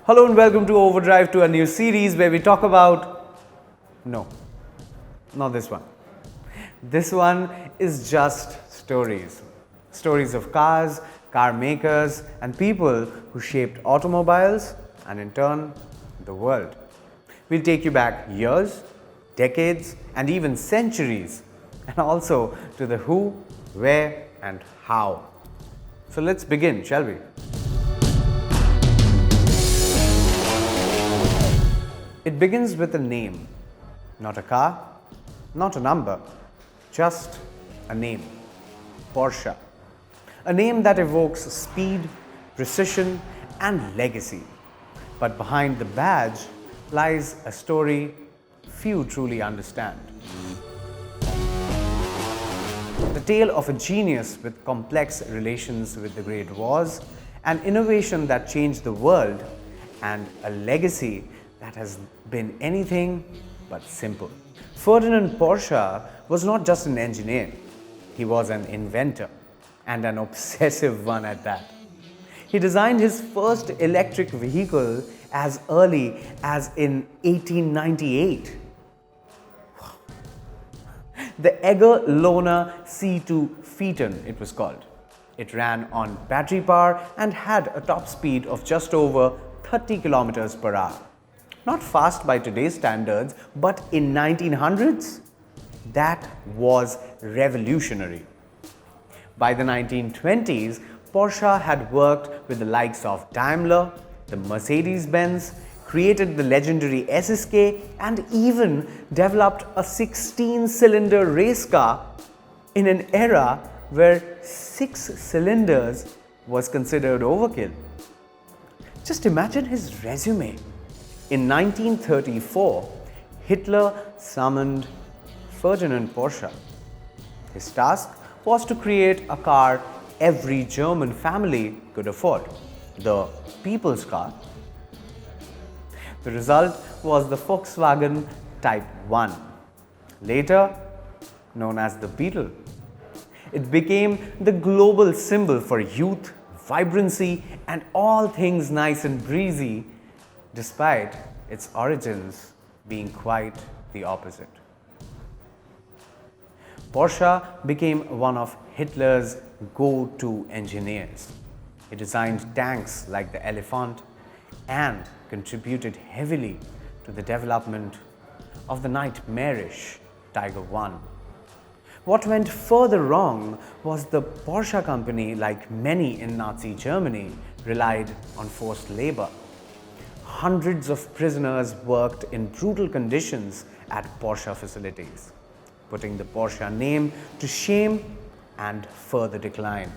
Hello and welcome to Overdrive, to a new series where we talk about... No, not this one. This one is just stories. Stories of cars, car makers and people who shaped automobiles and in turn the world. We'll take you back years, decades and even centuries, and also to the who, where and how. So let's begin, shall we? It begins with a name, not a car, not a number, just a name, Porsche. A name that evokes speed, precision and legacy. But behind the badge lies a story few truly understand. The tale of a genius with complex relations with the Great Wars, an innovation that changed the world, and a legacy that has been anything but simple. Ferdinand Porsche was not just an engineer, he was an inventor, and an obsessive one at that. He designed his first electric vehicle as early as in 1898. The Egger Lohner C2 Phaeton, it was called. It ran on battery power and had a top speed of just over 30 kilometers per hour. Not fast by today's standards, but in 1900s, that was revolutionary. By the 1920s, Porsche had worked with the likes of Daimler, the Mercedes-Benz, created the legendary SSK, and even developed a 16-cylinder race car in an era where 6 cylinders was considered overkill. Just imagine his resume. In 1934, Hitler summoned Ferdinand Porsche. His task was to create a car every German family could afford, the people's car. The result was the Volkswagen Type 1, later known as the Beetle. It became the global symbol for youth, vibrancy, and all things nice and breezy, despite its origins being quite the opposite. Porsche became one of Hitler's go-to engineers. He designed tanks like the Elephant and contributed heavily to the development of the nightmarish Tiger I. What went further wrong was the Porsche company, like many in Nazi Germany, relied on forced labor. Hundreds of prisoners worked in brutal conditions at Porsche facilities, putting the Porsche name to shame and further decline.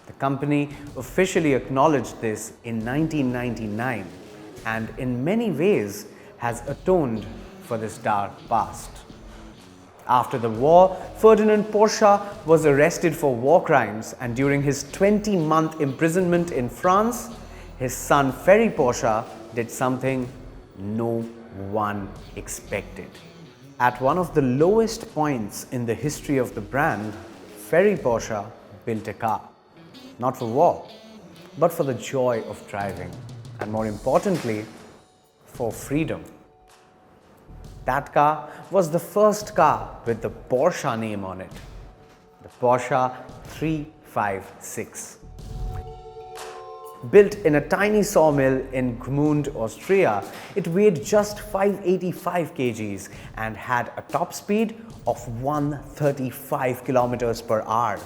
The company officially acknowledged this in 1999 and in many ways has atoned for this dark past. After the war, Ferdinand Porsche was arrested for war crimes, and during his 20-month imprisonment in France, his son Ferry Porsche did something no one expected. At one of the lowest points in the history of the brand, Ferry Porsche built a car, not for war, but for the joy of driving, and more importantly, for freedom. That car was the first car with the Porsche name on it, the Porsche 356. Built in a tiny sawmill in Gmund, Austria, it weighed just 585 kgs and had a top speed of 135 kilometers per hour.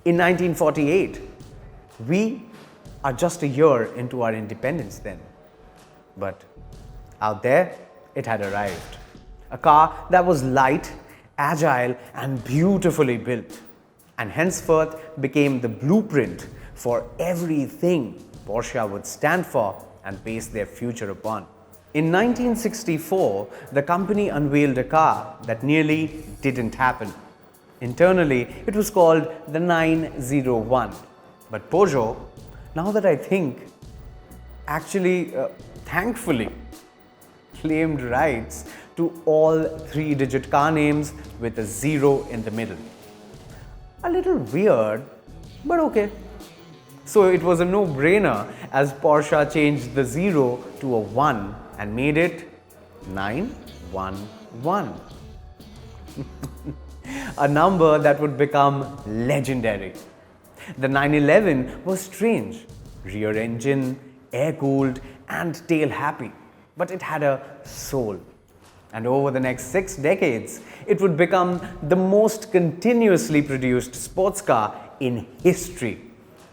In 1948, we are just a year into our independence then. But out there, it had arrived. A car that was light, agile and beautifully built, and henceforth became the blueprint for everything Porsche would stand for and base their future upon. In 1964, the company unveiled a car that nearly didn't happen. Internally, it was called the 901. But Peugeot, now that I think, thankfully, claimed rights to all 3-digit car names with a 0 in the middle. A little weird, but okay. So it was a no-brainer as Porsche changed the 0 to a 1 and made it 911. A number that would become legendary. The 911 was strange, rear engine, air-cooled and tail-happy, but it had a soul. And over the next 6 decades, it would become the most continuously produced sports car in history,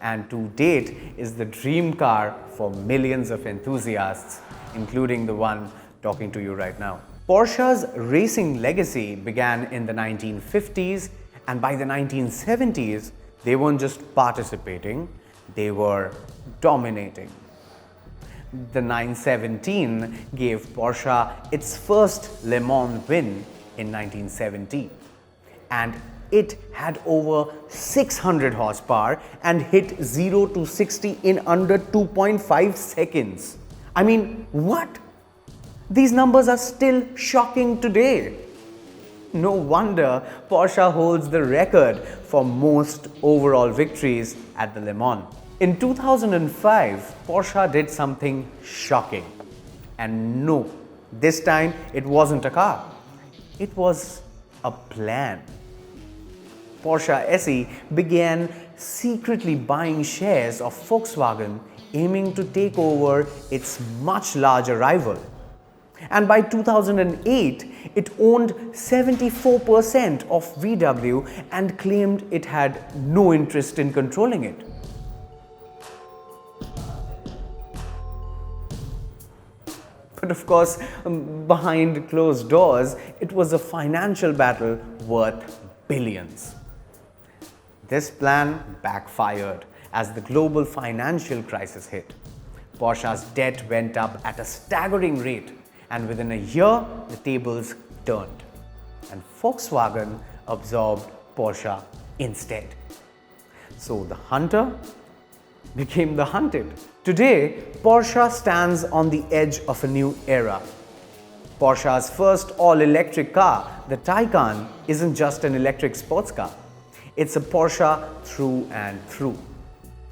and to date is the dream car for millions of enthusiasts, including the one talking to you right now. Porsche's racing legacy began in the 1950s, and by the 1970s, they weren't just participating, they were dominating. The 917 gave Porsche its first Le Mans win in 1970, and it had over 600 horsepower and hit 0 to 60 in under 2.5 seconds. I mean, what? These numbers are still shocking today. No wonder Porsche holds the record for most overall victories at the Le Mans. In 2005, Porsche did something shocking. And no, this time it wasn't a car. It was a plan. Porsche SE began secretly buying shares of Volkswagen, aiming to take over its much larger rival. And by 2008, it owned 74% of VW and claimed it had no interest in controlling it. But of course, behind closed doors, it was a financial battle worth billions. This plan backfired as the global financial crisis hit. Porsche's debt went up at a staggering rate, and within a year, the tables turned. And Volkswagen absorbed Porsche instead. So the hunter became the hunted. Today, Porsche stands on the edge of a new era. Porsche's first all-electric car, the Taycan, isn't just an electric sports car. It's a Porsche through and through.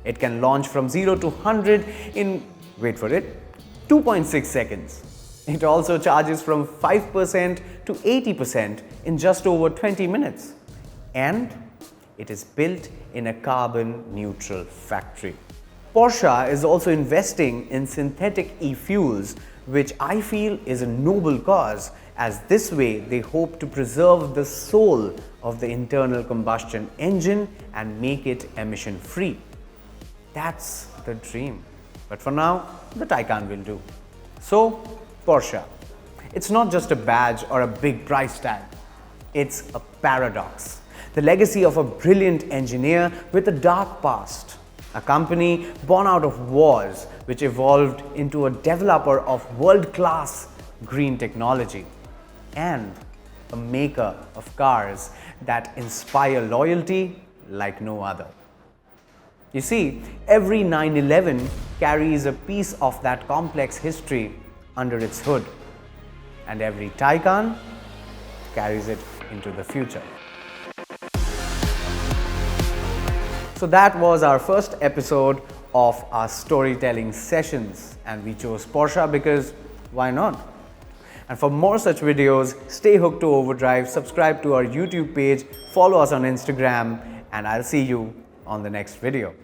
It can launch from 0 to 100 in, wait for it, 2.6 seconds. It also charges from 5% to 80% in just over 20 minutes. And it is built in a carbon-neutral factory. Porsche is also investing in synthetic e-fuels, which I feel is a noble cause, as this way they hope to preserve the soul of the internal combustion engine and make it emission-free. That's the dream. But for now, the Taycan will do. So, Porsche. It's not just a badge or a big price tag. It's a paradox. The legacy of a brilliant engineer with a dark past. A company born out of wars, which evolved into a developer of world-class green technology. And a maker of cars that inspire loyalty like no other. You see, every 911 carries a piece of that complex history under its hood, and every Taycan carries it into the future. So that was our first episode of our storytelling sessions, and we chose Porsche because why not? And for more such videos, stay hooked to Overdrive, subscribe to our YouTube page, follow us on Instagram, and I'll see you on the next video.